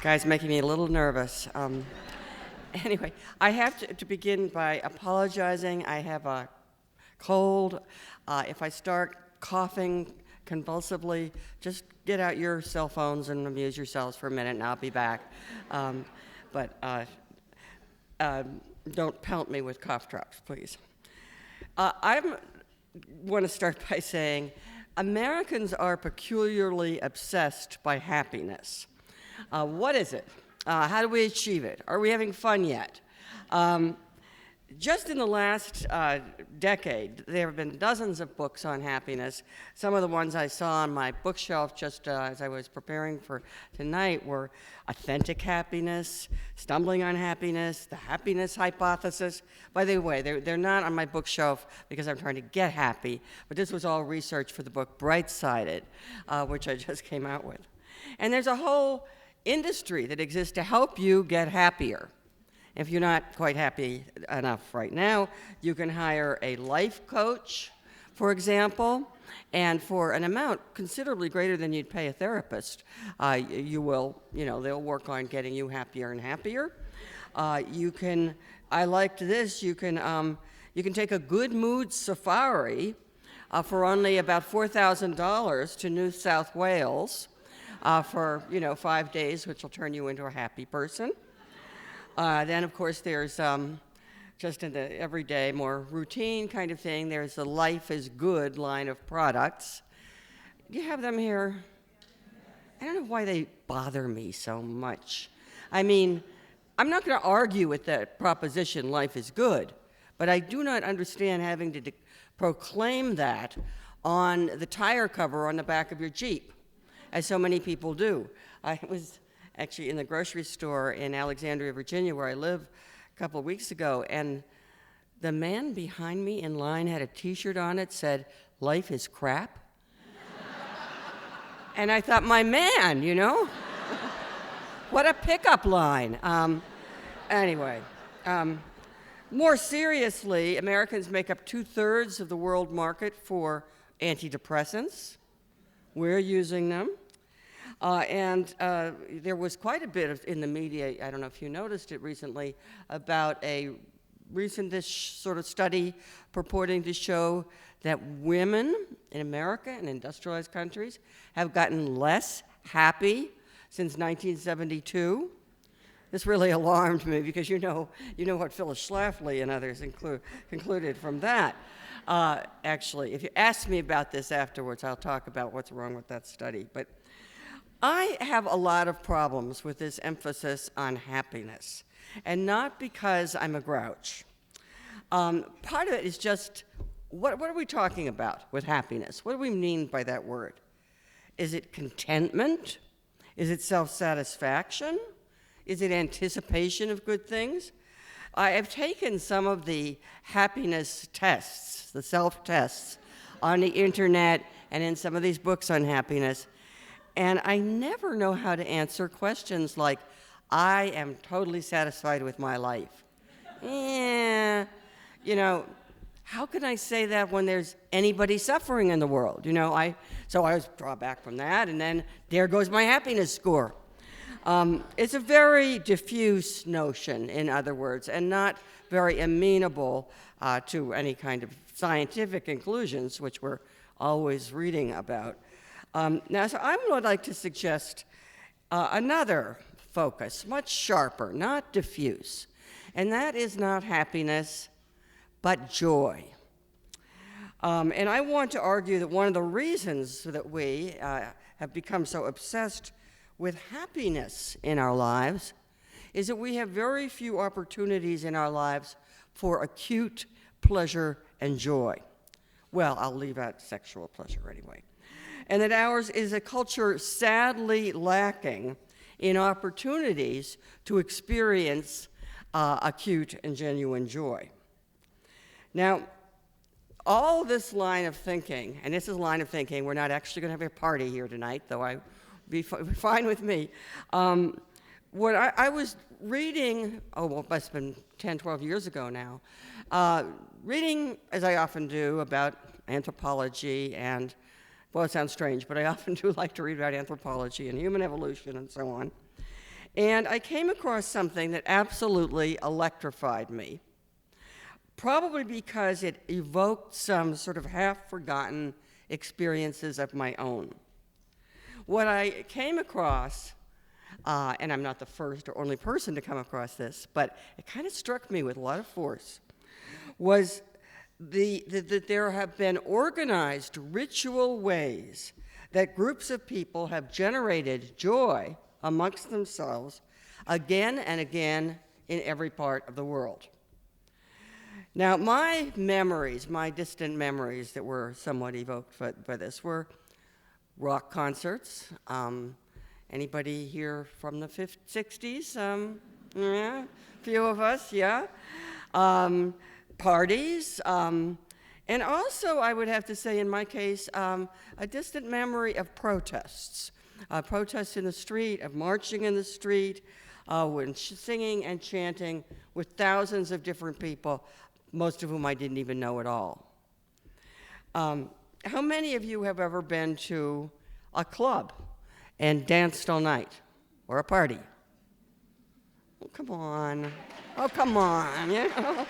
Guy's making me a little nervous. Anyway, I have to begin by apologizing. I have a cold. If I start coughing convulsively, just get out your cell phones and amuse yourselves for a minute, and I'll be back. But don't pelt me with cough drops, please. I want to start by saying Americans are peculiarly obsessed by happiness. What is it? How do we achieve it? Are we having fun yet? Just in the last decade, there have been dozens of books on happiness. Some of the ones I saw on my bookshelf just as I was preparing for tonight were Authentic Happiness, Stumbling on Happiness, The Happiness Hypothesis. By the way, they're not on my bookshelf because I'm trying to get happy, but this was all research for the book Bright-Sided, which I just came out with. And there's a whole industry that exists to help you get happier. If you're not quite happy enough right now, you can hire a life coach, for example, and for an amount considerably greater than you'd pay a therapist, they'll work on getting you happier and happier. I liked this, you can take a good mood safari for only about $4,000 to New South Wales for 5 days, which will turn you into a happy person. Then, of course, there's just in the everyday, more routine kind of thing, there's the Life is Good line of products. Do you have them here? I don't know why they bother me so much. I mean, I'm not going to argue with that proposition, life is good, but I do not understand having to proclaim that on the tire cover on the back of your Jeep, as so many people do. I was actually in the grocery store in Alexandria, Virginia, where I live, a couple of weeks ago, and the man behind me in line had a T-shirt on it said, "Life is crap." And I thought, my man, what a pickup line. Anyway, more seriously, Americans make up 2/3 of the world market for antidepressants. We're using them. And there was quite a bit in the media, I don't know if you noticed it recently, about a recent sort of study purporting to show that women in America and industrialized countries have gotten less happy since 1972. This really alarmed me because you know what Phyllis Schlafly and others concluded from that. Actually, if you ask me about this afterwards, I'll talk about what's wrong with that study. But I have a lot of problems with this emphasis on happiness, and not because I'm a grouch. Part of it is just, what are we talking about with happiness? What do we mean by that word? Is it contentment? Is it self-satisfaction? Is it anticipation of good things? I have taken some of the happiness tests, the self-tests, on the internet and in some of these books on happiness, and I never know how to answer questions like, I am totally satisfied with my life. How can I say that when there's anybody suffering in the world? So I draw back from that, and then there goes my happiness score. It's a very diffuse notion, in other words, and not very amenable to any kind of scientific conclusions, which we're always reading about. So I would like to suggest another focus, much sharper, not diffuse, and that is not happiness, but joy. And I want to argue that one of the reasons that we have become so obsessed with happiness in our lives is that we have very few opportunities in our lives for acute pleasure and joy. Well, I'll leave out sexual pleasure anyway. And that ours is a culture sadly lacking in opportunities to experience acute and genuine joy. Now, all this line of thinking, and this is a line of thinking, we're not actually going to have a party here tonight, though I be fine with me. What I was reading, it must have been 10, 12 years ago now, reading, as I often do, about anthropology and, well, it sounds strange, but I often do like to read about anthropology and human evolution and so on. And I came across something that absolutely electrified me, probably because it evoked some sort of half-forgotten experiences of my own. What I came across, and I'm not the first or only person to come across this, but it kind of struck me with a lot of force, was that there have been organized ritual ways that groups of people have generated joy amongst themselves again and again in every part of the world. Now, my memories, my distant memories that were somewhat evoked by this were rock concerts. Anybody here from the 60s? Yeah, a few of us, yeah. Parties, and also I would have to say in my case, a distant memory of protests. Protests in the street, of marching in the street, when singing and chanting with thousands of different people, most of whom I didn't even know at all. How many of you have ever been to a club and danced all night, or a party? Oh, come on. Oh, come on, you know?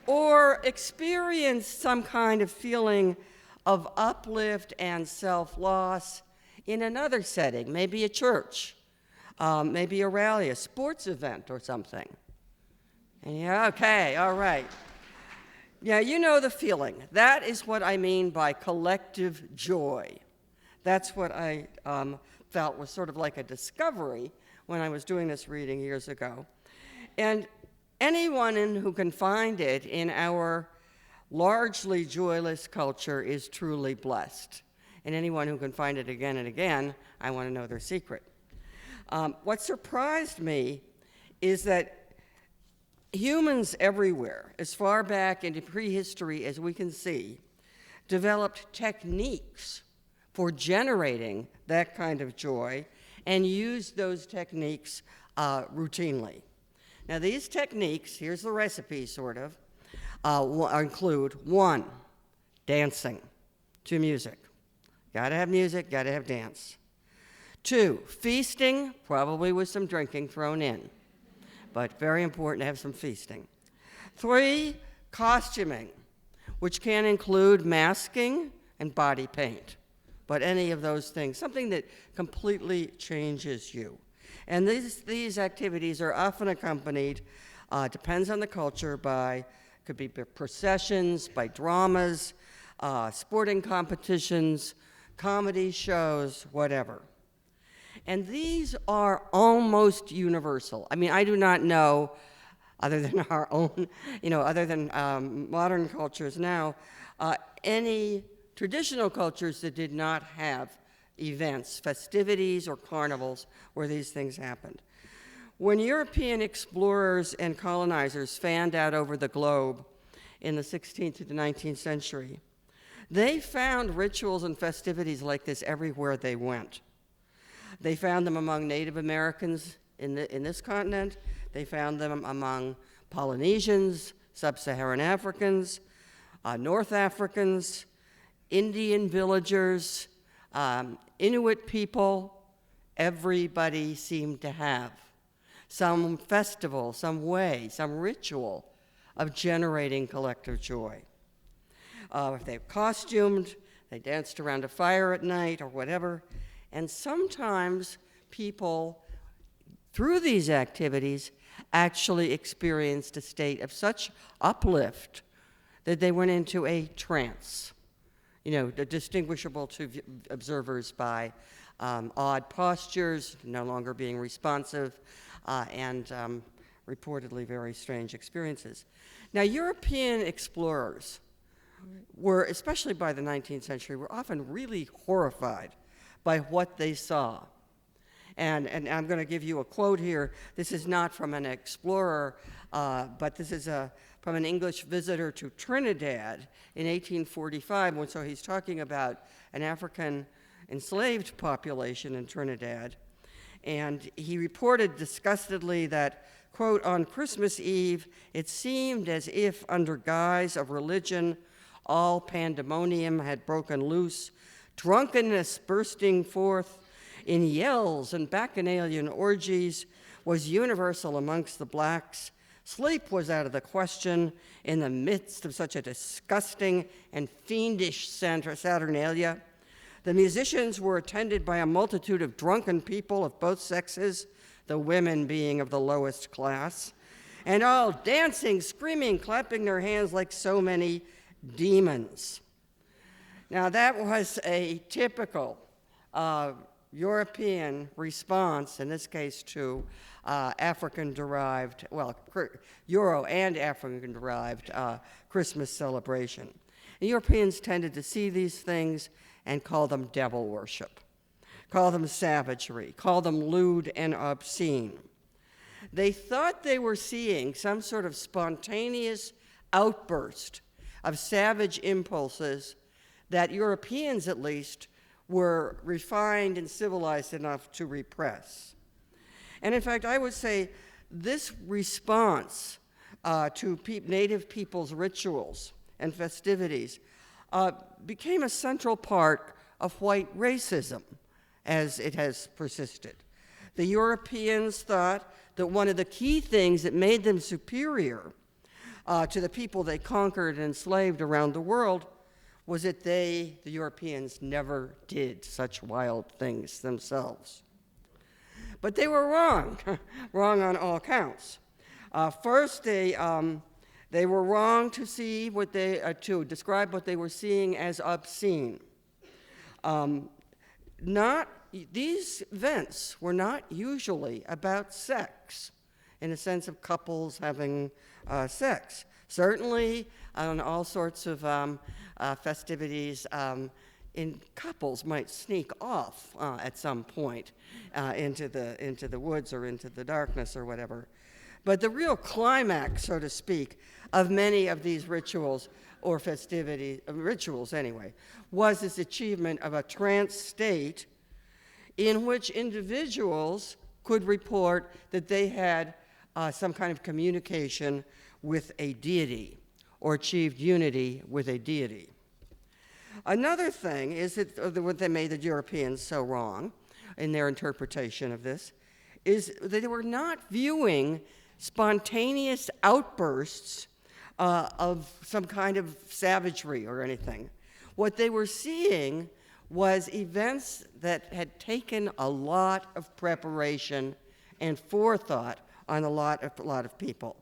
Or experienced some kind of feeling of uplift and self-loss in another setting, maybe a church, maybe a rally, a sports event or something. Yeah, okay, all right. Yeah, you know the feeling. That is what I mean by collective joy. That's what I felt was sort of like a discovery when I was doing this reading years ago. And anyone who can find it in our largely joyless culture is truly blessed. And anyone who can find it again and again, I want to know their secret. What surprised me is that humans everywhere, as far back into prehistory as we can see, developed techniques for generating that kind of joy and used those techniques routinely. Now, these techniques, here's the recipe, sort of, include 1, dancing to music. Gotta have music, gotta have dance. 2, feasting, probably with some drinking thrown in, but very important to have some feasting. 3, costuming, which can include masking and body paint, but any of those things, something that completely changes you. And these activities are often accompanied, depends on the culture, could be processions, by dramas, sporting competitions, comedy shows, whatever. And these are almost universal. I mean, I do not know, other than our own, other than modern cultures now, any traditional cultures that did not have events, festivities, or carnivals where these things happened. When European explorers and colonizers fanned out over the globe in the 16th to the 19th century, they found rituals and festivities like this everywhere they went. They found them among Native Americans in this continent. They found them among Polynesians, Sub-Saharan Africans, North Africans, Indian villagers, Inuit people. Everybody seemed to have some festival, some way, some ritual of generating collective joy. If they costumed, they danced around a fire at night or whatever, and sometimes people, through these activities, actually experienced a state of such uplift that they went into a trance, distinguishable to observers by odd postures, no longer being responsive, and reportedly very strange experiences. Now, European explorers were, especially by the 19th century, were often really horrified by what they saw. And I'm going to give you a quote here. This is not from an explorer, but this is from an English visitor to Trinidad in 1845. So he's talking about an African enslaved population in Trinidad. And he reported disgustedly that, quote, on Christmas Eve, it seemed as if under guise of religion, all pandemonium had broken loose, drunkenness bursting forth in yells and bacchanalian orgies was universal amongst the blacks. Sleep was out of the question in the midst of such a disgusting and fiendish saturnalia. The musicians were attended by a multitude of drunken people of both sexes, the women being of the lowest class, and all dancing, screaming, clapping their hands like so many demons. Now, that was a typical European response, in this case to African-derived, well, Euro and African-derived Christmas celebration. The Europeans tended to see these things and call them devil worship, call them savagery, call them lewd and obscene. They thought they were seeing some sort of spontaneous outburst of savage impulses that Europeans, at least, were refined and civilized enough to repress. And in fact, I would say this response to native people's rituals and festivities became a central part of white racism as it has persisted. The Europeans thought that one of the key things that made them superior to the people they conquered and enslaved around the world was that the Europeans, never did such wild things themselves. But they were wrong, wrong on all counts. First, they were wrong to see to describe what they were seeing as obscene. These events were not usually about sex, in the sense of couples having sex. Certainly, on all sorts of festivities, couples might sneak off at some point into the woods or into the darkness or whatever. But the real climax, so to speak, of many of these rituals or festivities, rituals anyway, was this achievement of a trance state in which individuals could report that they had some kind of communication with a deity or achieved unity with a deity. Another thing is that what they made the Europeans so wrong in their interpretation of this is that they were not viewing spontaneous outbursts of some kind of savagery or anything. What they were seeing was events that had taken a lot of preparation and forethought on a lot of people.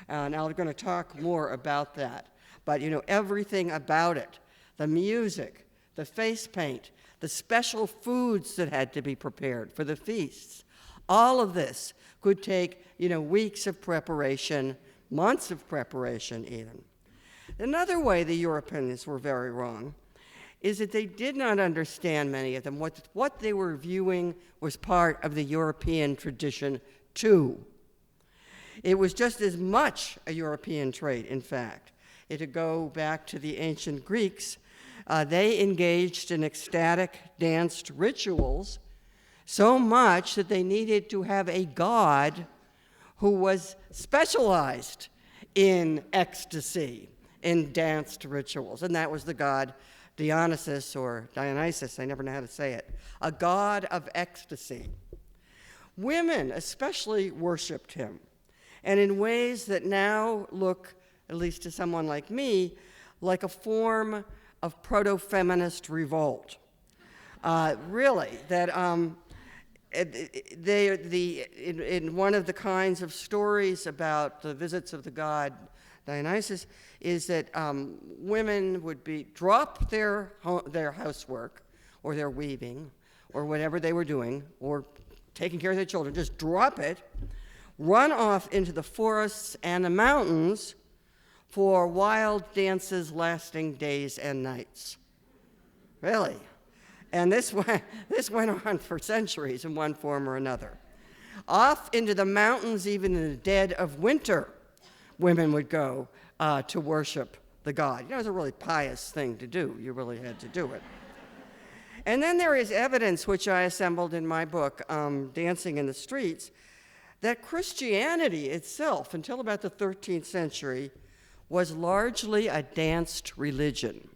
Now we're going to talk more about that. But everything about it, the music, the face paint, the special foods that had to be prepared for the feasts, all of this could take weeks of preparation, months of preparation even. Another way the Europeans were very wrong is that they did not understand, many of them, what they were viewing was part of the European tradition too. It was just as much a European trait, in fact. To go back to the ancient Greeks, they engaged in ecstatic danced rituals so much that they needed to have a god who was specialized in ecstasy, in danced rituals, and that was the god Dionysus, I never know how to say it, a god of ecstasy. Women especially worshipped him, and in ways that now look, at least to someone like me, like a form of proto-feminist revolt. Really, that in one of the kinds of stories about the visits of the god Dionysus is that women would drop their housework or their weaving or whatever they were doing or taking care of their children, just drop it, run off into the forests and the mountains for wild dances lasting days and nights. Really. And this went on for centuries in one form or another. Off into the mountains, even in the dead of winter, women would go to worship the god. It was a really pious thing to do. You really had to do it. And then there is evidence, which I assembled in my book, Dancing in the Streets, that Christianity itself, until about the 13th century, was largely a danced religion.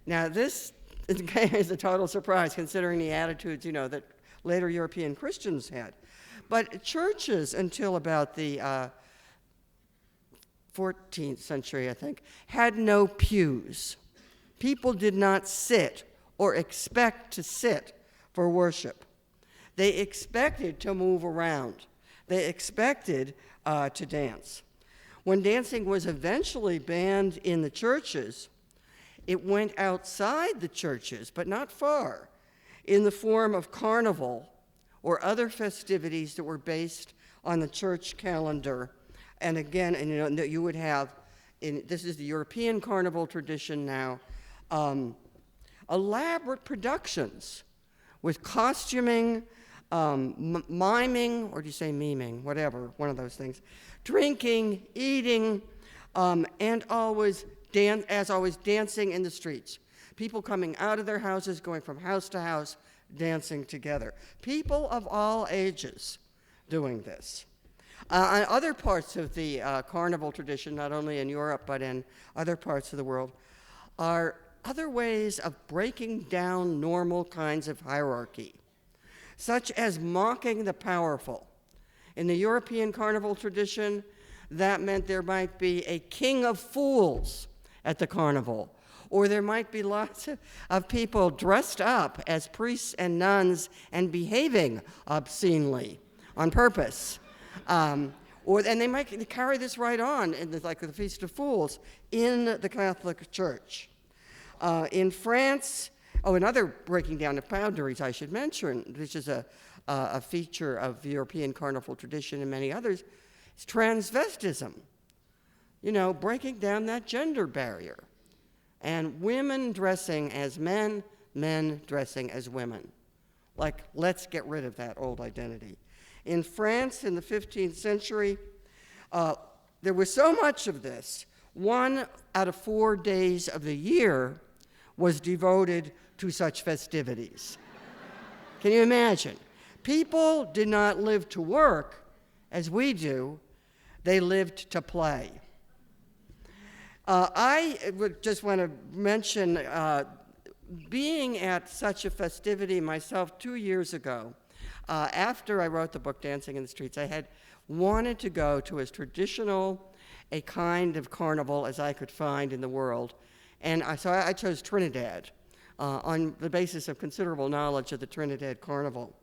Now, this is a total surprise considering the attitudes, that later European Christians had. But churches, until about the 14th century, I think, had no pews. People did not sit or expect to sit for worship. They expected to move around. They expected to dance. When dancing was eventually banned in the churches, it went outside the churches, but not far, in the form of carnival or other festivities that were based on the church calendar. And again, you would have, this is the European carnival tradition now, elaborate productions with costuming, miming, or do you say memeing, whatever, one of those things, drinking, eating, and always dancing in the streets. People coming out of their houses, going from house to house, dancing together. People of all ages doing this. On other parts of the carnival tradition, not only in Europe but in other parts of the world, are other ways of breaking down normal kinds of hierarchy, such as mocking the powerful. In the European carnival tradition, that meant there might be a king of fools at the carnival, or there might be lots of people dressed up as priests and nuns and behaving obscenely on purpose. And they might carry this right on, like the Feast of Fools, in the Catholic Church. In France, another breaking down of boundaries I should mention, which is a feature of European carnival tradition and many others, is transvestism. Breaking down that gender barrier. And women dressing as men, men dressing as women. Like, let's get rid of that old identity. In France in the 15th century, there was so much of this, 1 out of 4 days of the year was devoted to such festivities. Can you imagine? People did not live to work as we do, they lived to play. I would just want to mention being at such a festivity myself 2 years ago. After I wrote the book, Dancing in the Streets, I had wanted to go to as traditional a kind of carnival as I could find in the world. And so I chose Trinidad on the basis of considerable knowledge of the Trinidad Carnival.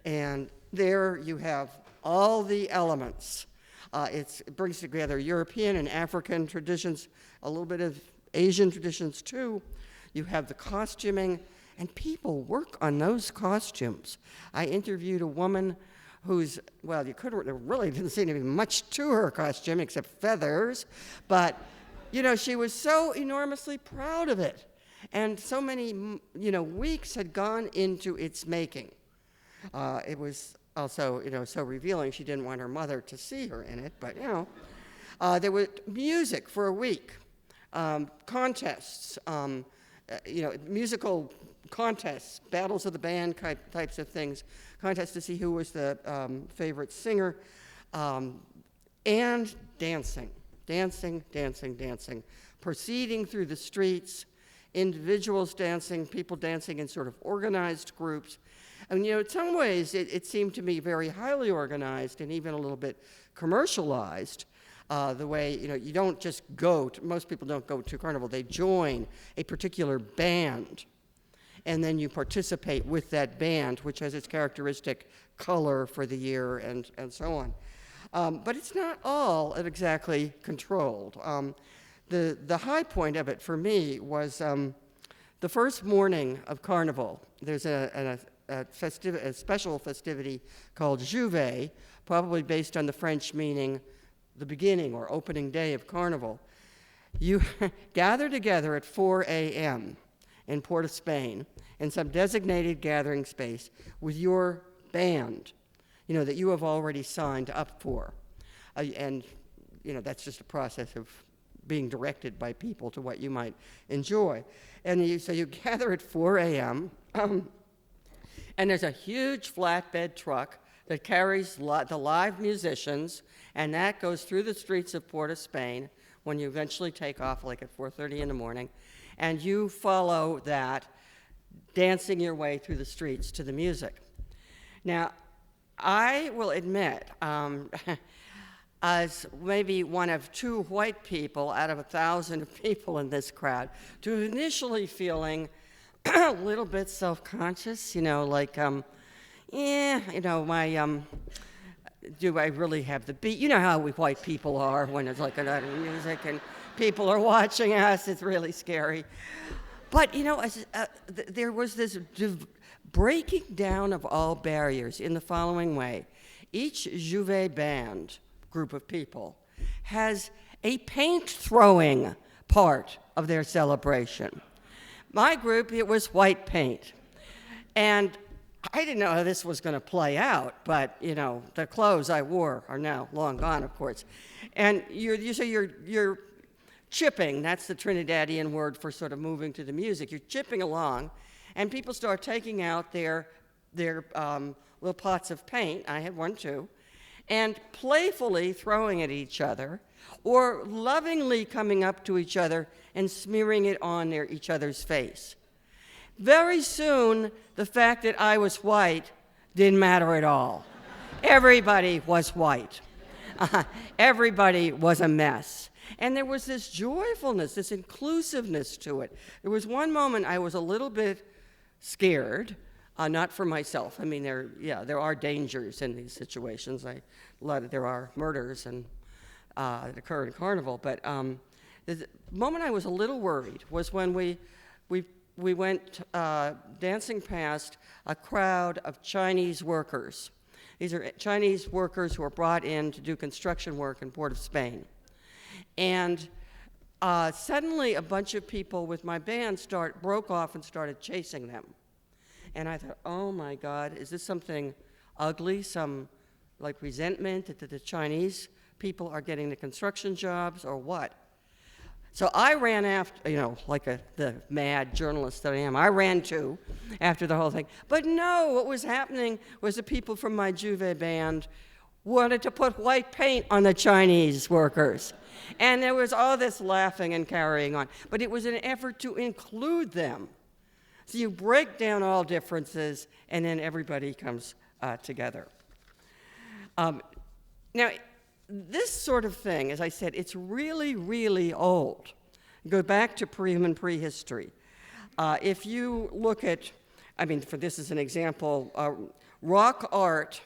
And there you have all the elements. It brings together European and African traditions, a little bit of Asian traditions too. You have the costuming, and people work on those costumes. I interviewed a woman who's, well, there really didn't seem to be much to her costume except feathers, but, she was so enormously proud of it. And so many, weeks had gone into its making. It was also, so revealing. She didn't want her mother to see her in it, but, there was music for a week, contests, musical contests, battles of the band types of things, contests to see who was the favorite singer, and dancing, proceeding through the streets, individuals dancing, people dancing in sort of organized groups. And, in some ways, it seemed to me very highly organized and even a little bit commercialized. The way, you don't just most people don't go to carnival, they join a particular band, and then you participate with that band, which has its characteristic color for the year and so on. But it's not all exactly controlled. The high point of it for me was the first morning of carnival. There's a special festivity called Juvet, probably based on the French meaning the beginning or opening day of carnival. You gather together at 4 a.m. in Port of Spain in some designated gathering space with your band, that you have already signed up for. And that's just a process of being directed by people to what you might enjoy. And so you gather at 4 a.m., and there's a huge flatbed truck that carries the live musicians, and that goes through the streets of Port of Spain when you eventually take off, like at 4:30 in the morning, and you follow that dancing your way through the streets to the music. Now, I will admit, as maybe one of two white people out of 1,000 people in this crowd, to initially feeling a little bit self-conscious, like, do I really have the beat? You know how we white people are when it's like a night of music and people are watching us. It's really scary. But, there was this breaking down of all barriers in the following way. Each Juve band group of people has a paint-throwing part of their celebration. My group, it was white paint. And I didn't know how this was going to play out, but, the clothes I wore are now long gone, of course. And you're chipping, that's the Trinidadian word for sort of moving to the music. You're chipping along, and people start taking out their little pots of paint, I had one too, and playfully throwing at each other, or lovingly coming up to each other and smearing it on each other's face. Very soon, the fact that I was white didn't matter at all. Everybody was white. Everybody was a mess. And there was this joyfulness, this inclusiveness to it. There was one moment I was a little bit scared, not for myself. I mean, there are dangers in these situations. There are murders that occur in Carnival. But the moment I was a little worried was when we went dancing past a crowd of Chinese workers. These are Chinese workers who were brought in to do construction work in Port of Spain. And suddenly a bunch of people with my band broke off and started chasing them. And I thought, oh my God, is this something ugly, some like resentment that the Chinese people are getting the construction jobs or what? So I ran after, like the mad journalist that I am, I ran too after the whole thing. But no, what was happening was the people from my Juve band wanted to put white paint on the Chinese workers. And there was all this laughing and carrying on. But it was an effort to include them. So you break down all differences, and then everybody comes together. Now, this sort of thing, as I said, it's really, really old. Go back to pre-human prehistory. If you look at, this is an example, rock art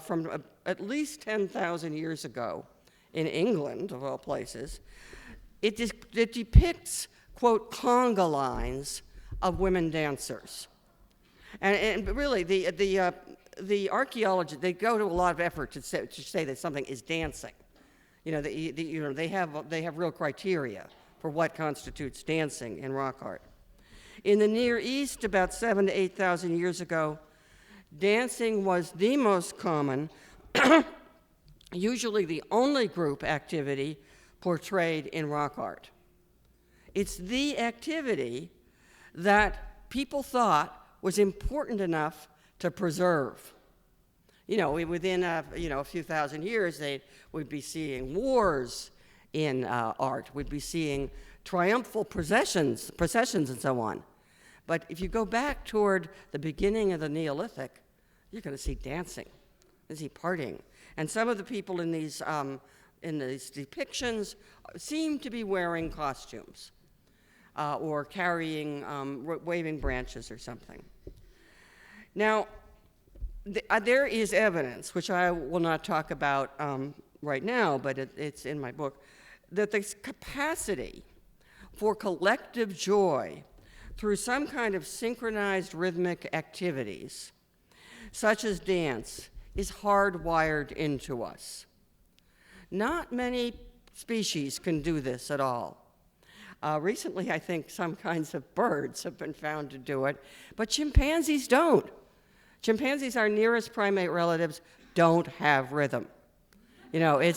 from at least 10,000 years ago in England, of all places, it depicts, quote, conga lines of women dancers. And really, the archaeologists, they go to a lot of effort to say that something is dancing. They have real criteria for what constitutes dancing in rock art. In the Near East, about 7,000 to 8,000 years ago, dancing was the most common, usually the only group activity portrayed in rock art. It's the activity that people thought was important enough to preserve. Within a few thousand years, we'd be seeing wars in art. We'd be seeing triumphal processions and so on. But if you go back toward the beginning of the Neolithic, you're going to see dancing, you see partying. And some of the people in these depictions seem to be wearing costumes or carrying, waving branches or something. Now, there is evidence, which I will not talk about right now, but it's in my book, that this capacity for collective joy through some kind of synchronized rhythmic activities, such as dance, is hardwired into us. Not many species can do this at all. Recently, I think some kinds of birds have been found to do it, but chimpanzees don't. Chimpanzees, our nearest primate relatives, don't have rhythm. They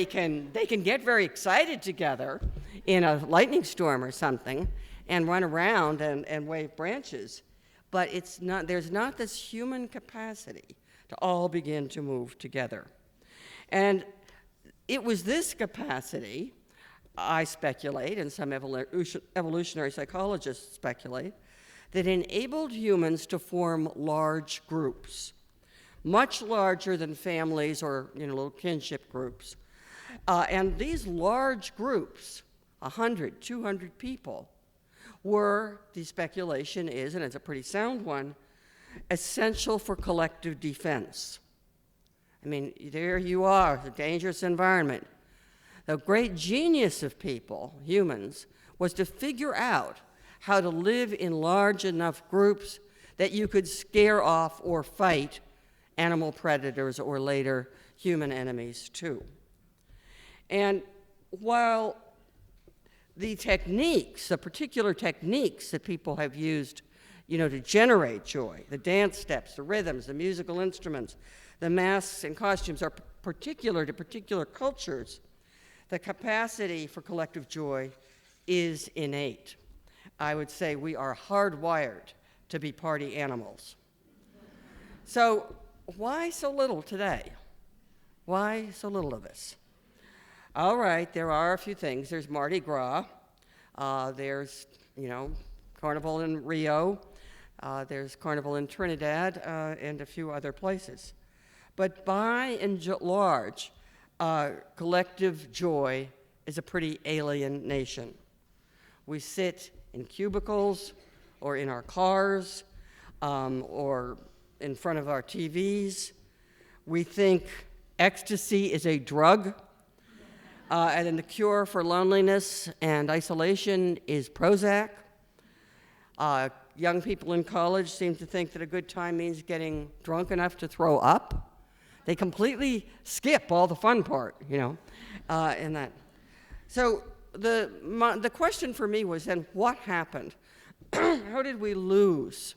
can get very excited together in a lightning storm or something and run around and wave branches, but there's not this human capacity to all begin to move together. And it was this capacity I speculate, and some evolutionary psychologists speculate, that enabled humans to form large groups, much larger than families or little kinship groups. And these large groups, 100, 200 people, were, the speculation is, and it's a pretty sound one, essential for collective defense. I mean, there you are, a dangerous environment. The great genius of people, humans, was to figure out how to live in large enough groups that you could scare off or fight animal predators or later human enemies too. And while the techniques, the particular techniques that people have used, to generate joy, the dance steps, the rhythms, the musical instruments, the masks and costumes are particular to particular cultures, the capacity for collective joy is innate. I would say we are hardwired to be party animals. So why so little today? Why so little of this? All right, there are a few things. There's Mardi Gras. There's, Carnival in Rio. There's Carnival in Trinidad and a few other places. But by and large, collective joy is a pretty alien nation. We sit in cubicles or in our cars or in front of our TVs. We think ecstasy is a drug, and then the cure for loneliness and isolation is Prozac. Young people in college seem to think that a good time means getting drunk enough to throw up. They completely skip all the fun part, in that. So the question for me was then, what happened? How did we lose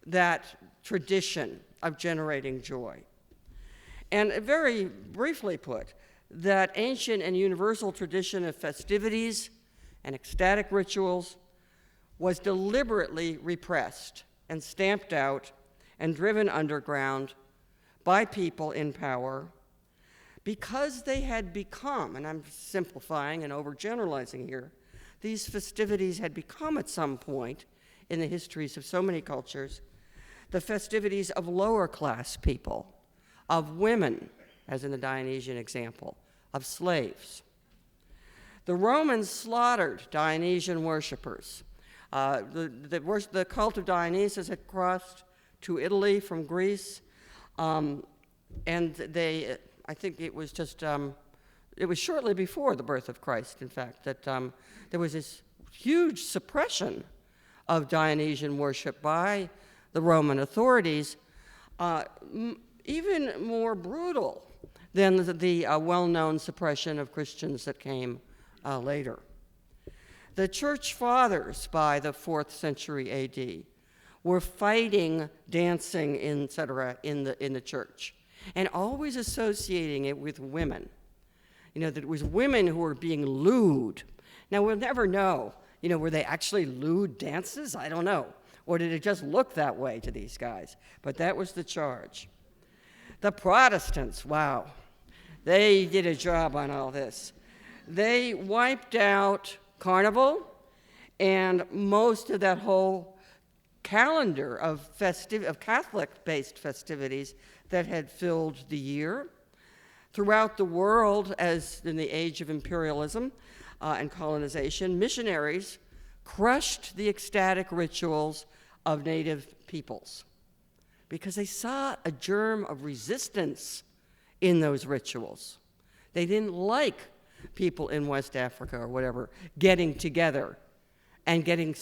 that tradition of generating joy? And very briefly put, that ancient and universal tradition of festivities and ecstatic rituals was deliberately repressed and stamped out and driven underground by people in power because they had become, and I'm simplifying and overgeneralizing here, these festivities had become at some point in the histories of so many cultures the festivities of lower class people, of women, as in the Dionysian example, of slaves. The Romans slaughtered Dionysian worshipers. The cult of Dionysus had crossed to Italy from Greece, and I think it was just, it was shortly before the birth of Christ, in fact, that there was this huge suppression of Dionysian worship by the Roman authorities, even more brutal than the well-known suppression of Christians that came later. The church fathers by the 4th century AD were fighting dancing, etc., in the church, and always associating it with women. That it was women who were being lewd. Now, we'll never know, were they actually lewd dances? I don't know. Or did it just look that way to these guys? But that was the charge. The Protestants, wow, they did a job on all this. They wiped out Carnival and most of that whole calendar of Catholic-based festivities that had filled the year. Throughout the world, as in the age of imperialism and colonization, missionaries crushed the ecstatic rituals of native peoples because they saw a germ of resistance in those rituals. They didn't like people in West Africa or whatever getting together and getting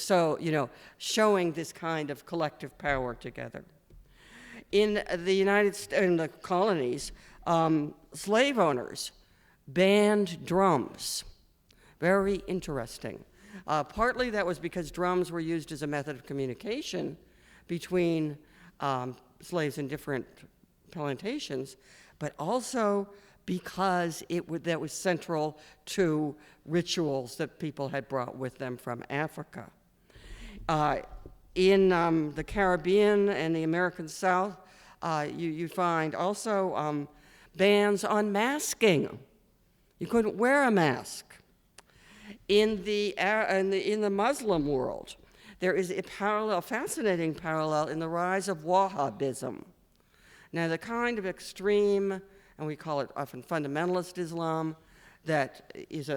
showing this kind of collective power together. In the colonies, slave owners banned drums. Very interesting. Partly that was because drums were used as a method of communication between slaves in different plantations, but also because that was central to rituals that people had brought with them from Africa. In the Caribbean and the American South, you find also bans on masking. You couldn't wear a mask. In the Muslim world, there is a fascinating parallel in the rise of Wahhabism. Now, the kind of extreme, and we call it often fundamentalist Islam, that is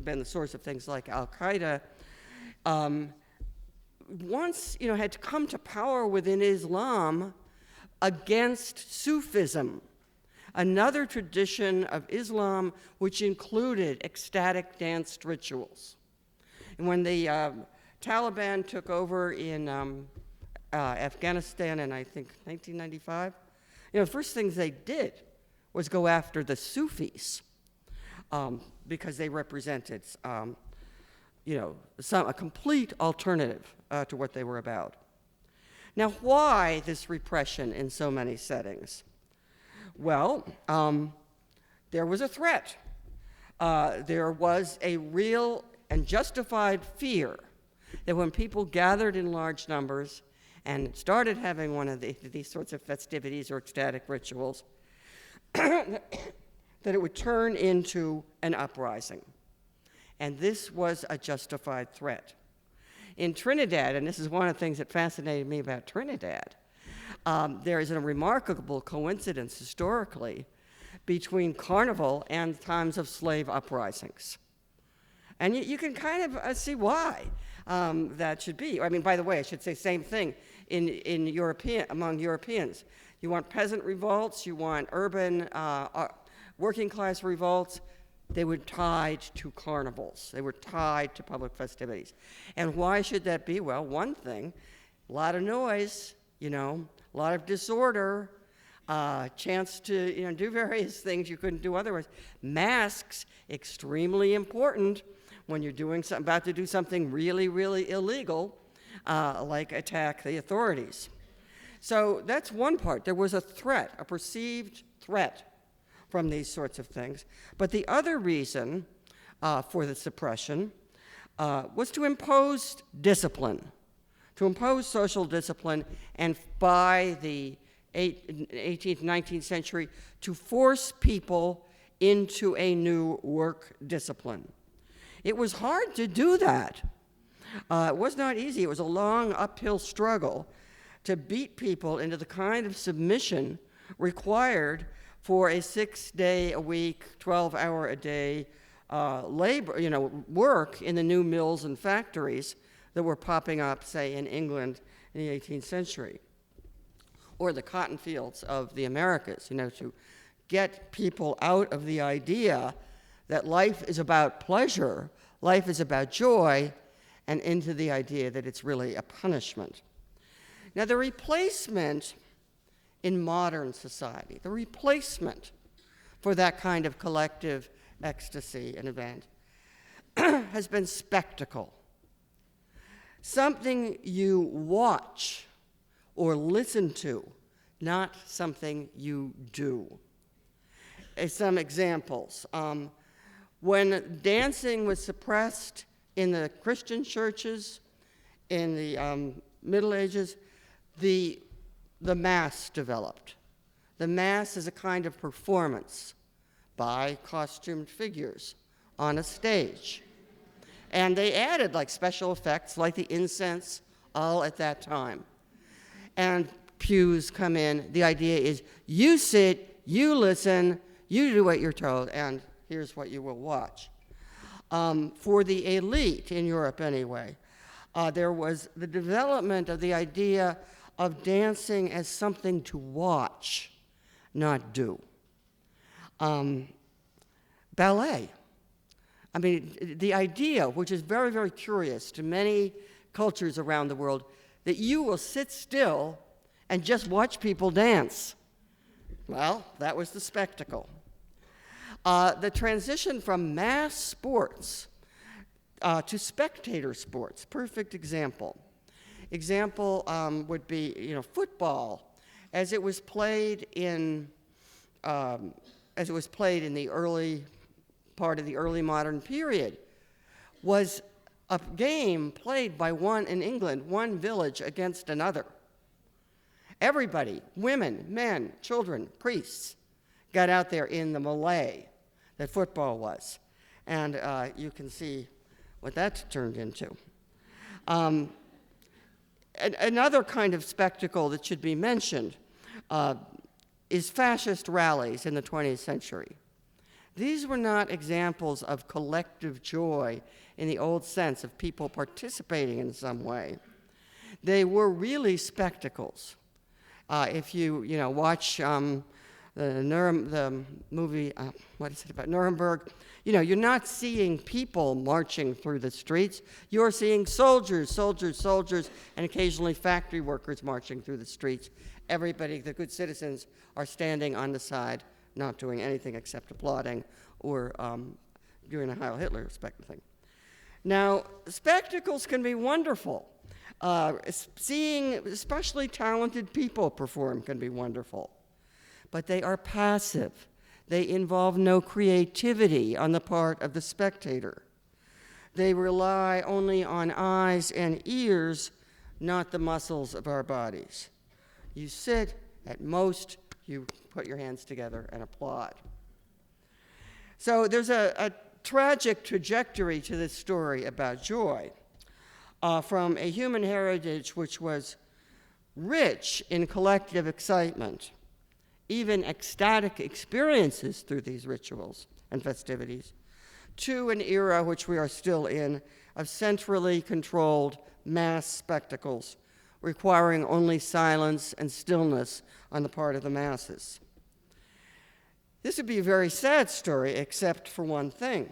been the source of things like Al-Qaeda, once had come to power within Islam against Sufism, another tradition of Islam which included ecstatic danced rituals. And when the Taliban took over in Afghanistan in, I think, 1995, the first things they did was go after the Sufis because they represented, a complete alternative to what they were about. Now, why this repression in so many settings? Well, there was a threat. There was a real and justified fear that when people gathered in large numbers and started having one of these sorts of festivities or ecstatic rituals, that it would turn into an uprising. And this was a justified threat. In Trinidad, and this is one of the things that fascinated me about Trinidad, there is a remarkable coincidence historically between Carnival and times of slave uprisings. And you can kind of see why that should be. I mean, by the way, I should say same thing among Europeans. You want peasant revolts, you want urban working class revolts. They were tied to carnivals. They were tied to public festivities. And why should that be? Well, one thing, a lot of noise, a lot of disorder, chance to do various things you couldn't do otherwise. Masks, extremely important when you're about to do something really, really illegal, like attack the authorities. So that's one part. There was a threat, a perceived threat from these sorts of things. But the other reason for the suppression was to impose discipline, to impose social discipline, and by the 18th, 19th century, to force people into a new work discipline. It was hard to do that. It was not easy. It was a long uphill struggle to beat people into the kind of submission required for a 6-day-a-week, 12-hour-a-day labor, work in the new mills and factories that were popping up, say, in England in the 18th century, or the cotton fields of the Americas, to get people out of the idea that life is about pleasure, life is about joy, and into the idea that it's really a punishment. Now, the replacement in modern society, the replacement for that kind of collective ecstasy and event has been spectacle. Something you watch or listen to, not something you do. Some examples. When dancing was suppressed in the Christian churches in the Middle Ages, the Mass developed. The Mass is a kind of performance by costumed figures on a stage. And they added special effects like the incense all at that time. And pews come in. The idea is you sit, you listen, you do what you're told, and here's what you will watch. For the elite in Europe anyway, there was the development of the idea of dancing as something to watch, not do. Ballet. I mean, the idea, which is very, very curious to many cultures around the world, that you will sit still and just watch people dance. Well, that was the spectacle. The transition from mass sports to spectator sports, perfect example. Example would be, football, as it was played in the early part of the early modern period, was a game played by in England, one village against another. Everybody, women, men, children, priests, got out there in the melee that football was. And you can see what that's turned into. Another kind of spectacle that should be mentioned is fascist rallies in the 20th century. These were not examples of collective joy in the old sense of people participating in some way. They were really spectacles. If you watch the movie, what is it about Nuremberg? You're not seeing people marching through the streets. You're seeing soldiers, and occasionally factory workers marching through the streets. Everybody, the good citizens, are standing on the side, not doing anything except applauding or doing a Heil Hitler thing. Now, spectacles can be wonderful. Seeing especially talented people perform can be wonderful. But they are passive. They involve no creativity on the part of the spectator. They rely only on eyes and ears, not the muscles of our bodies. You sit, at most, you put your hands together and applaud. So there's a tragic trajectory to this story about joy, from a human heritage which was rich in collective excitement, even ecstatic experiences through these rituals and festivities, to an era which we are still in of centrally controlled mass spectacles requiring only silence and stillness on the part of the masses. This would be a very sad story, except for one thing.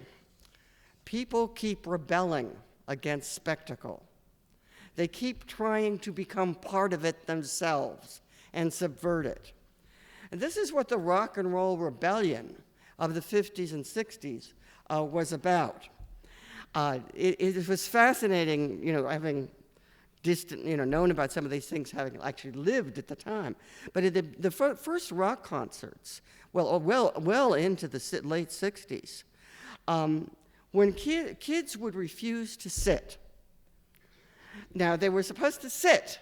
People keep rebelling against spectacle. They keep trying to become part of it themselves and subvert it. And this is what the rock and roll rebellion of the 50s and 60s was about. It was fascinating, having known about some of these things, having actually lived at the time. But at the first rock concerts, well into the late 60s, when kids would refuse to sit. Now, they were supposed to sit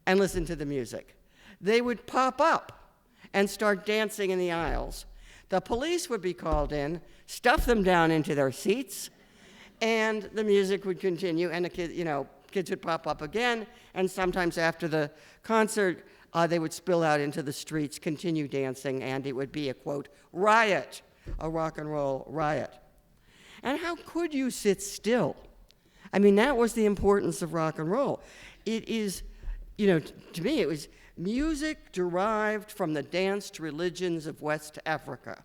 and listen to the music. They would pop up and start dancing in the aisles. The police would be called in, stuff them down into their seats, and the music would continue, and the kids would pop up again, and sometimes after the concert, they would spill out into the streets, continue dancing, and it would be a, quote, riot, a rock and roll riot. And how could you sit still? I mean, that was the importance of rock and roll. It is, to me, it was music derived from the danced religions of West Africa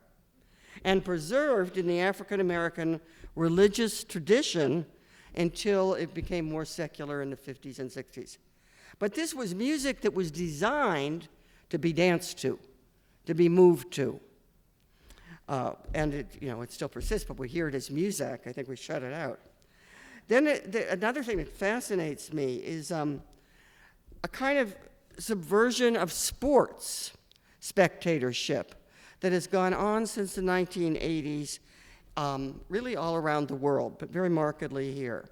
and preserved in the African-American religious tradition until it became more secular in the 50s and 60s. But this was music that was designed to be danced to be moved to. And it still persists, but we hear it as music. I think we shut it out. Then another thing that fascinates me is a kind of subversion of sports spectatorship that has gone on since the 1980s, really all around the world, but very markedly here.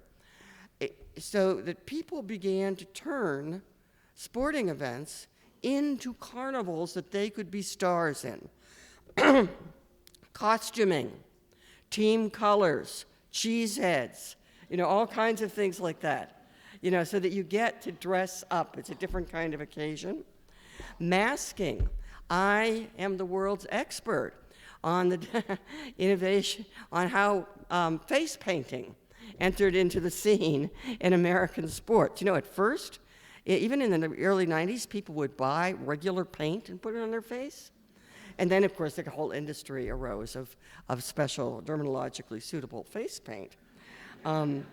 So that people began to turn sporting events into carnivals that they could be stars in. Costuming, team colors, cheese heads, all kinds of things like that. So that you get to dress up. It's a different kind of occasion. Masking. I am the world's expert on the innovation, on how face painting entered into the scene in American sports. At first, even in the early 90s, people would buy regular paint and put it on their face. And then, of course, the whole industry arose of special dermatologically suitable face paint. And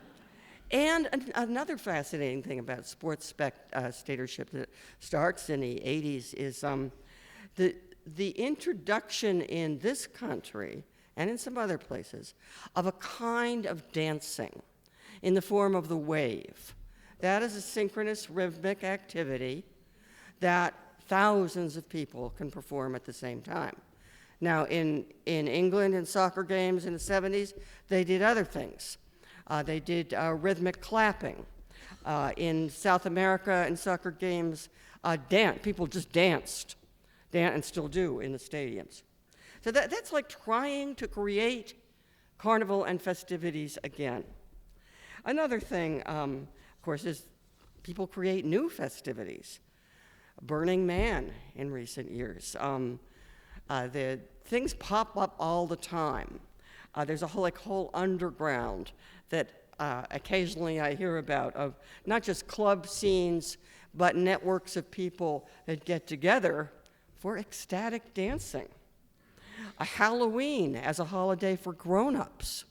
another fascinating thing about sports spectatorship that starts in the 80s is the introduction in this country and in some other places of a kind of dancing in the form of the wave. That is a synchronous rhythmic activity that thousands of people can perform at the same time. Now, in England, in soccer games in the 70s, they did other things. They did rhythmic clapping. In South America, in soccer games, people just danced, and still do in the stadiums. So that's like trying to create carnival and festivities again. Another thing, of course, is people create new festivities. Burning Man in recent years. The things pop up all the time. There's a whole underground that occasionally I hear about of not just club scenes, but networks of people that get together for ecstatic dancing. A Halloween as a holiday for grown-ups.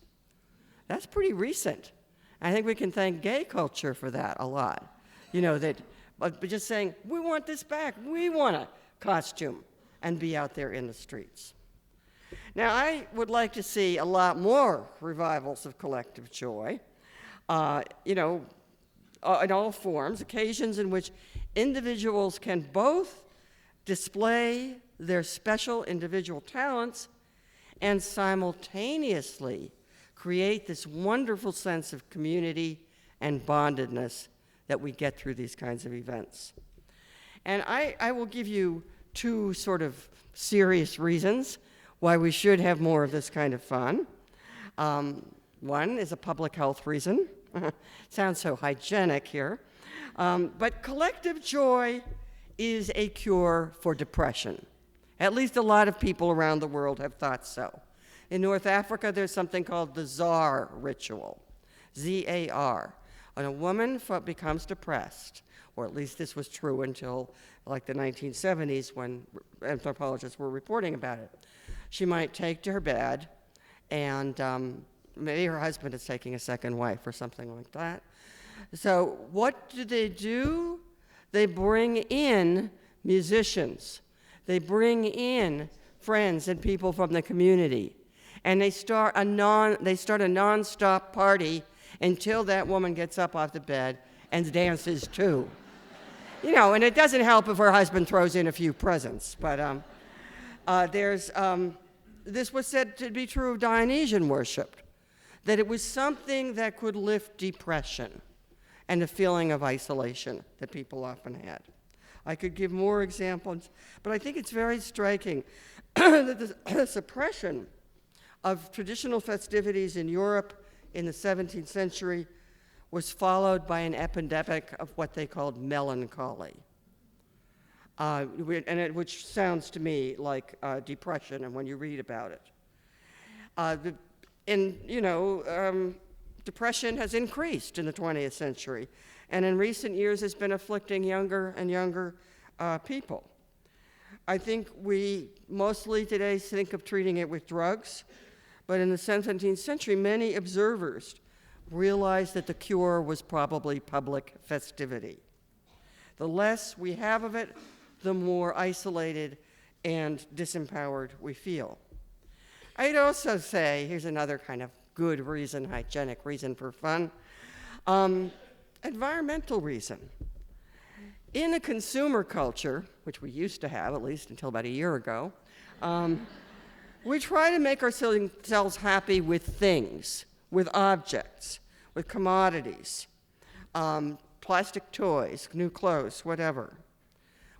That's pretty recent. I think we can thank gay culture for that a lot. But just saying, we want this back. We want a costume and be out there in the streets. Now, I would like to see a lot more revivals of collective joy, in all forms, occasions in which individuals can both display their special individual talents and simultaneously create this wonderful sense of community and bondedness that we get through these kinds of events. And I will give you two sort of serious reasons why we should have more of this kind of fun. One is a public health reason. Sounds so hygienic here. But collective joy is a cure for depression. At least a lot of people around the world have thought so. In North Africa, there's something called the Zar ritual, Z-A-R. When a woman becomes depressed, or at least this was true until like the 1970s when anthropologists were reporting about it, she might take to her bed, and maybe her husband is taking a second wife or something like that. So what do? They bring in musicians. They bring in friends and people from the community. And they start a nonstop party until that woman gets up off the bed and dances too. And it doesn't help if her husband throws in a few presents. But this was said to be true of Dionysian worship, that it was something that could lift depression and the feeling of isolation that people often had. I could give more examples, but I think it's very striking that the suppression of traditional festivities in Europe in the 17th century was followed by an epidemic of what they called melancholy, which sounds to me like depression, and when you read about it. Depression has increased in the 20th century, and in recent years has been afflicting younger and younger people. I think we mostly today think of treating it with drugs, but in the 17th century, many observers realized that the cure was probably public festivity. The less we have of it, the more isolated and disempowered we feel. I'd also say, here's another kind of good reason, hygienic reason for fun, environmental reason. In a consumer culture, which we used to have, at least until about a year ago, we try to make ourselves happy with things, with objects, with commodities, plastic toys, new clothes, whatever.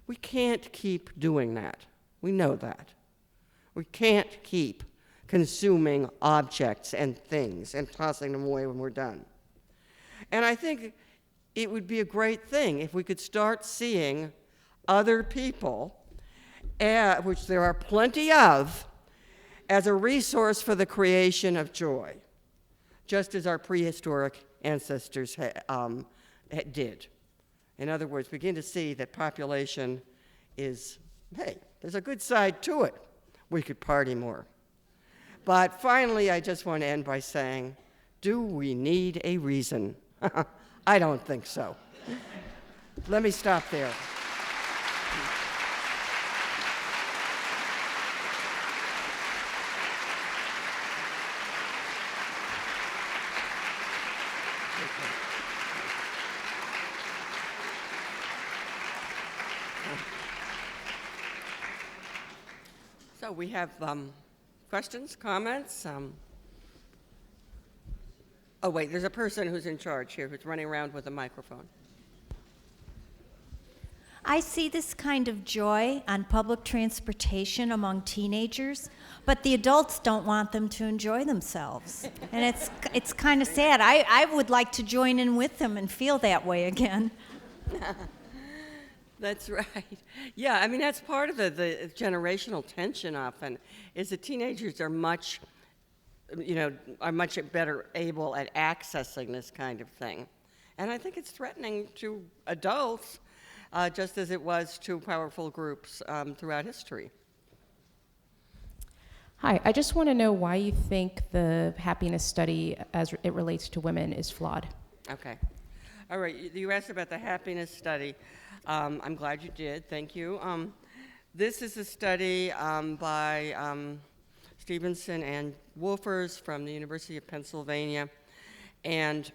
We can't keep doing that. We know that. We can't keep consuming objects and things and tossing them away when we're done. And I think it would be a great thing if we could start seeing other people, which there are plenty of, as a resource for the creation of joy, just as our prehistoric ancestors did. In other words, begin to see that population is, hey, there's a good side to it. We could party more. But finally, I just want to end by saying, do we need a reason? I don't think so. Let me stop there. So we have questions, comments? Oh, wait, there's a person who's in charge here who's running around with a microphone. I see this kind of joy on public transportation among teenagers, but the adults don't want them to enjoy themselves. And it's kind of sad. I would like to join in with them and feel that way again. That's right. Yeah, I mean, that's part of the generational tension often, is that teenagers are much better able at accessing this kind of thing. And I think it's threatening to adults, just as it was to powerful groups throughout history. Hi, I just want to know why you think the happiness study as it relates to women is flawed. Okay. All right, you asked about the happiness study. I'm glad you did, thank you. This is a study by Stevenson and Wolfers from the University of Pennsylvania. And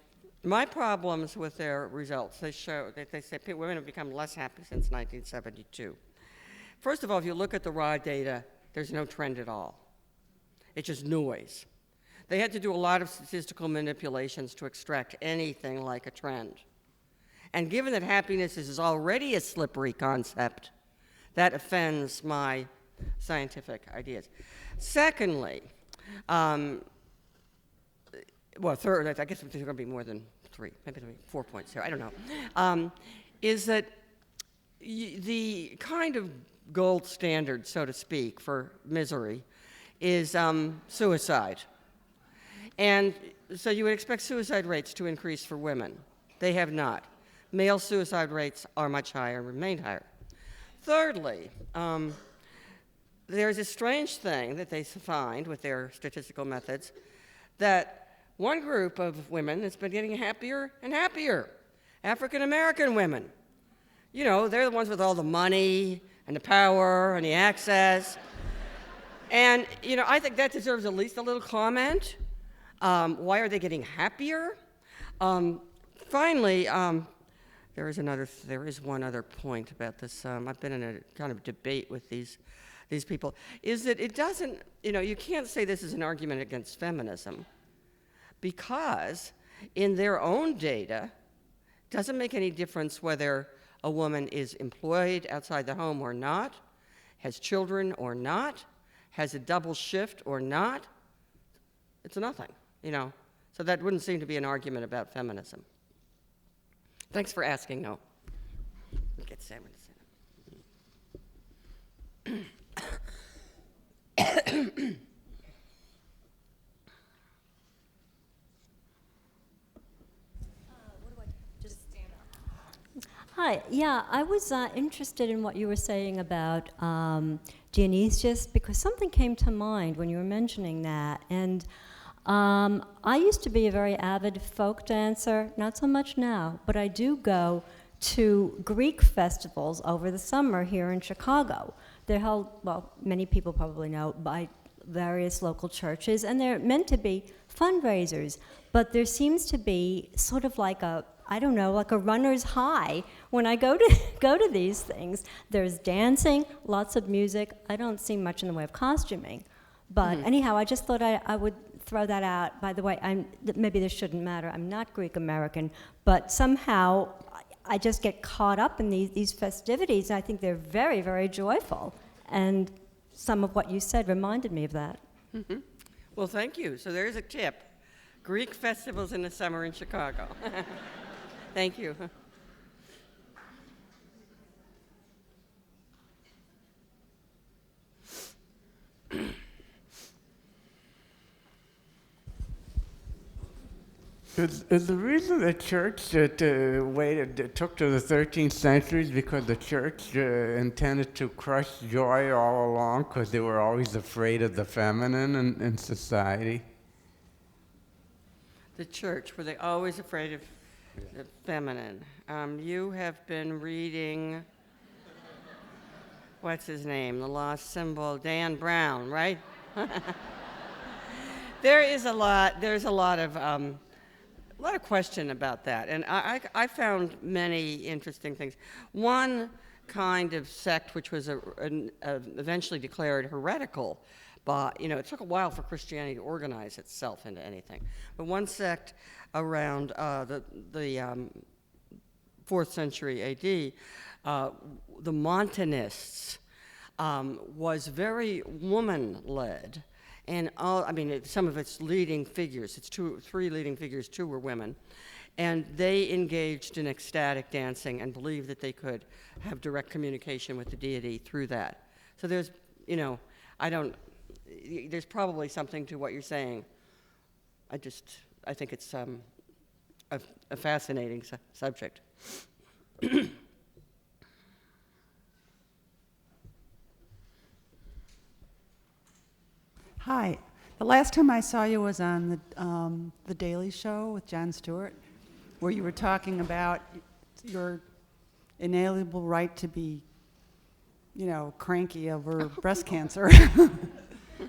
my problems with their results, they show that they say women have become less happy since 1972. First of all, if you look at the raw data, there's no trend at all. It's just noise. They had to do a lot of statistical manipulations to extract anything like a trend. And given that happiness is already a slippery concept, that offends my scientific ideas. Secondly, third, I guess there's going to be more than 3, maybe 4 points here, I don't know, is that the kind of gold standard, so to speak, for misery is suicide. And so you would expect suicide rates to increase for women. They have not. Male suicide rates are much higher and remain higher. Thirdly, there's a strange thing that they find with their statistical methods, that one group of women has been getting happier and happier, African-American women. You know, they're the ones with all the money and the power and the access. And, you know, I think that deserves at least a little comment. Why are they getting happier? Finally, there is one other point about this. I've been in a kind of debate with these people, is that it doesn't, you can't say this is an argument against feminism, because in their own data, it doesn't make any difference whether a woman is employed outside the home or not, has children or not, has a double shift or not. It's nothing, So that wouldn't seem to be an argument about feminism. Thanks for asking, no. Get Sam to sit up. Hi, yeah, I was interested in what you were saying about Dionysius, because something came to mind when you were mentioning that. And I used to be a very avid folk dancer, not so much now, but I do go to Greek festivals over the summer here in Chicago. They're held, well, many people probably know, by various local churches, and they're meant to be fundraisers, but there seems to be sort of like a runner's high when I go to these things. There's dancing, lots of music. I don't see much in the way of costuming. But anyhow, I just thought I would throw that out. By the way, maybe this shouldn't matter. I'm not Greek American, but somehow I just get caught up in these festivities. I think they're very, very joyful. And some of what you said reminded me of that. Mm-hmm. Well, thank you. So there's a tip. Greek festivals in the summer in Chicago. Thank you. Is the reason the church took to the 13th century is because the church intended to crush joy all along, because they were always afraid of the feminine in society? The church, were they always afraid of the feminine? You have been reading, what's his name, The Lost Symbol, Dan Brown, right? There's a lot of question about that, and I found many interesting things. One kind of sect, which was eventually declared heretical, but it took a while for Christianity to organize itself into anything. But one sect around the 4th century AD, the Montanists, was very woman-led. And some of its leading figures, three leading figures, 2 were women. And they engaged in ecstatic dancing and believed that they could have direct communication with the deity through that. So there's, there's probably something to what you're saying. I think it's a fascinating subject. Hi. The last time I saw you was on the Daily Show with Jon Stewart, where you were talking about your inalienable right to be, cranky over breast cancer,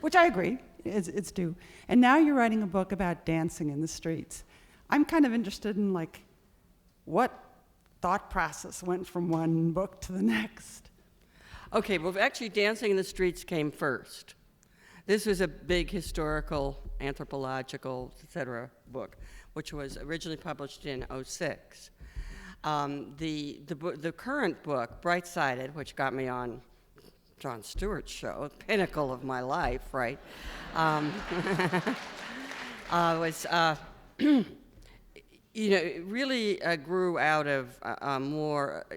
which I agree, it's due. And now you're writing a book about dancing in the streets. I'm kind of interested in, what thought process went from one book to the next? Okay, well, actually, Dancing in the Streets came first. This was a big historical, anthropological, etc. book, which was originally published in '06. The current book, Bright-Sided, which got me on Jon Stewart's show, pinnacle of my life, right? Was it really grew out of more,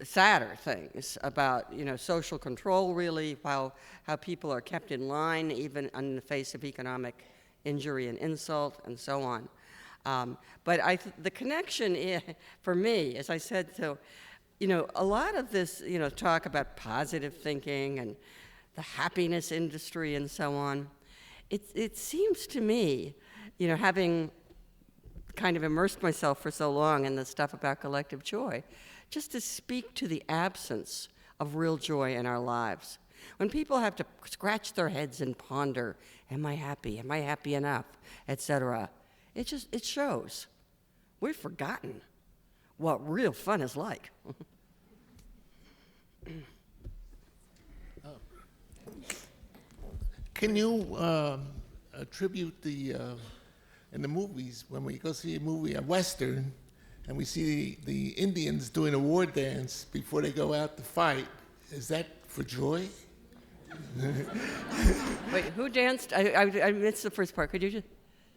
sadder things about, social control, really, how people are kept in line, even in the face of economic injury and insult, and so on. But the connection, for me, as I said, so, a lot of this, talk about positive thinking and the happiness industry and so on, it seems to me, having kind of immersed myself for so long in the stuff about collective joy, just to speak to the absence of real joy in our lives. When people have to scratch their heads and ponder, am I happy enough, etc., it shows. We've forgotten what real fun is like. Can you attribute in the movies, when we go see a movie, a Western, and we see the Indians doing a war dance before they go out to fight, is that for joy? Wait, who danced? I missed the first part. Could you just...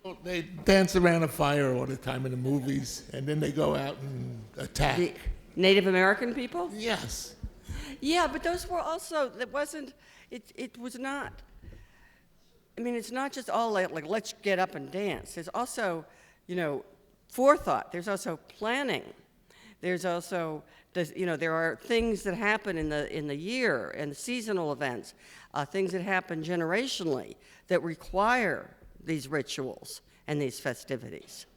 Well, they dance around a fire all the time in the movies, and then they go out and attack. The Native American people? Yes. Yeah, but those were also, it was not, it's not just all like let's get up and dance. There's also, forethought. There's also planning. There's also, there are things that happen in the year and seasonal events, things that happen generationally that require these rituals and these festivities,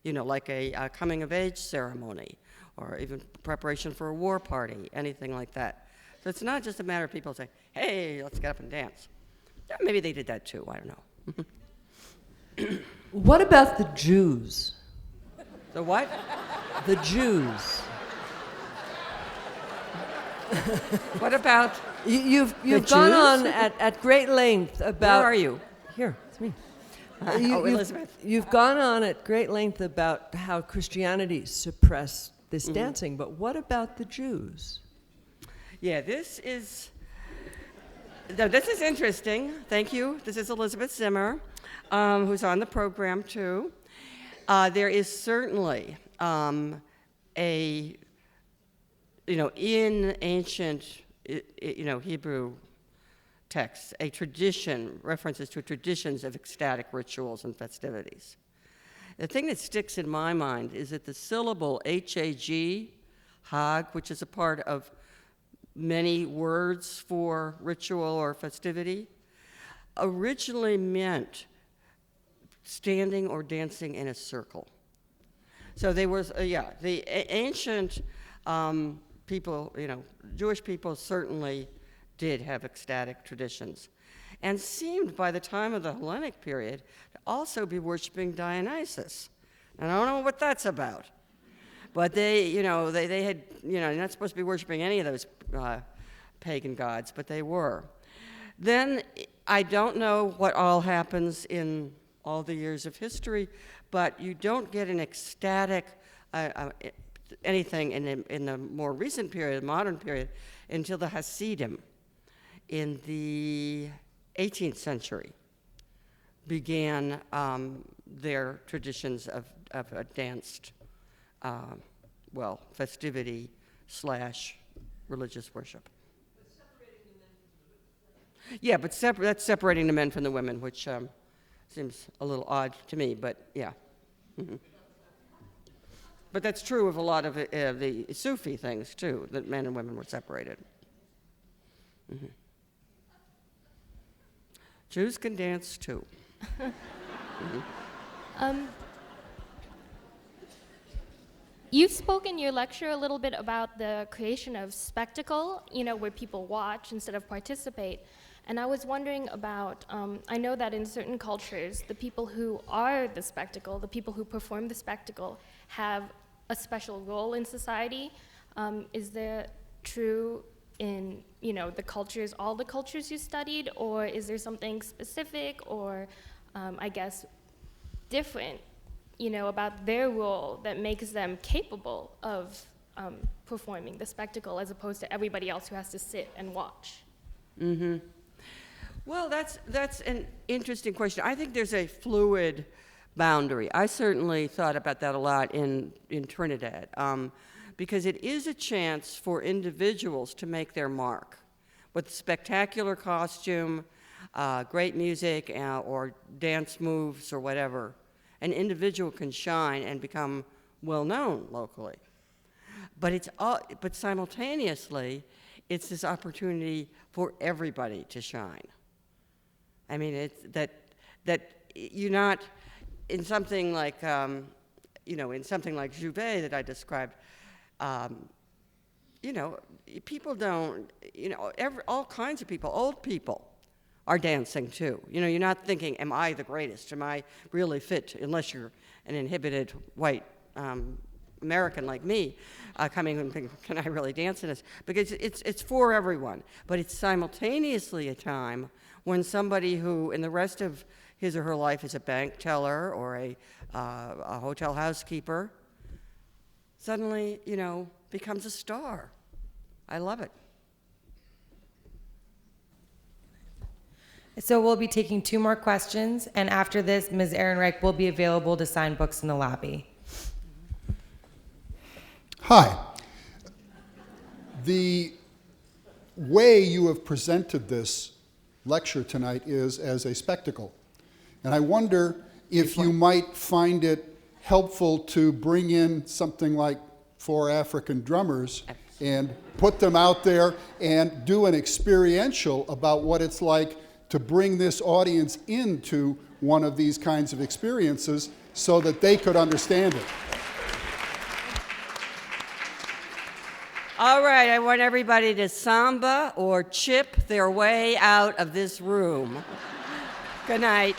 like a coming of age ceremony or even preparation for a war party, anything like that. So it's not just a matter of people saying, hey, let's get up and dance. Yeah, maybe they did that too, I don't know. What about the Jews? The what? The Jews. What about You've the gone Jews? on at great length about... Where are you? Here, it's me. Elizabeth. You've gone on at great length about how Christianity suppressed this dancing, but what about the Jews? Yeah, this is interesting. Thank you. This is Elizabeth Zimmer, who's on the program too. There is certainly in ancient, Hebrew texts, a tradition, references to traditions of ecstatic rituals and festivities. The thing that sticks in my mind is that the syllable H-A-G, Hag, which is a part of many words for ritual or festivity, originally meant standing or dancing in a circle. So they were, the ancient people, Jewish people certainly did have ecstatic traditions and seemed by the time of the Hellenic period to also be worshiping Dionysus. And I don't know what that's about. But they had, you're not supposed to be worshiping any of those pagan gods, but they were. Then I don't know what all happens in all the years of history, but you don't get an ecstatic anything in the more recent period, modern period, until the Hasidim in the 18th century began their traditions of a danced, festivity / religious worship. Yeah, but that's separating the men from the women, which seems a little odd to me, but yeah. Mm-hmm. But that's true of a lot of the Sufi things, too, that men and women were separated. Mm-hmm. Jews can dance, too. Mm-hmm. You spoke in your lecture a little bit about the creation of spectacle, where people watch instead of participate. And I was wondering about, I know that in certain cultures, the people who are the spectacle, the people who perform the spectacle, have a special role in society. Is that true in, the cultures, all the cultures you studied, or is there something specific or, different, about their role that makes them capable of performing the spectacle as opposed to everybody else who has to sit and watch? Mm-hmm. Well, that's an interesting question. I think there's a fluid boundary. I certainly thought about that a lot in Trinidad, because it is a chance for individuals to make their mark with spectacular costume, great music, or dance moves or whatever. An individual can shine and become well known locally. But simultaneously, it's this opportunity for everybody to shine. I mean, it's that you're not in something like in something like Jouvet that I described. People don't. All kinds of people, old people, are dancing too. You're not thinking, "Am I the greatest? Am I really fit?" Unless you're an inhibited white American like me, coming and thinking, "Can I really dance in this?" Because it's for everyone, but it's simultaneously a time when somebody who, in the rest of his or her life, is a bank teller or a hotel housekeeper, suddenly, becomes a star. I love it. So we'll be taking 2 more questions, and after this, Ms. Ehrenreich will be available to sign books in the lobby. Hi. The way you have presented this lecture tonight is as a spectacle. And I wonder if you might find it helpful to bring in something like 4 African drummers and put them out there and do an experiential about what it's like to bring this audience into one of these kinds of experiences so that they could understand it. All right, I want everybody to samba or chip their way out of this room. Good night.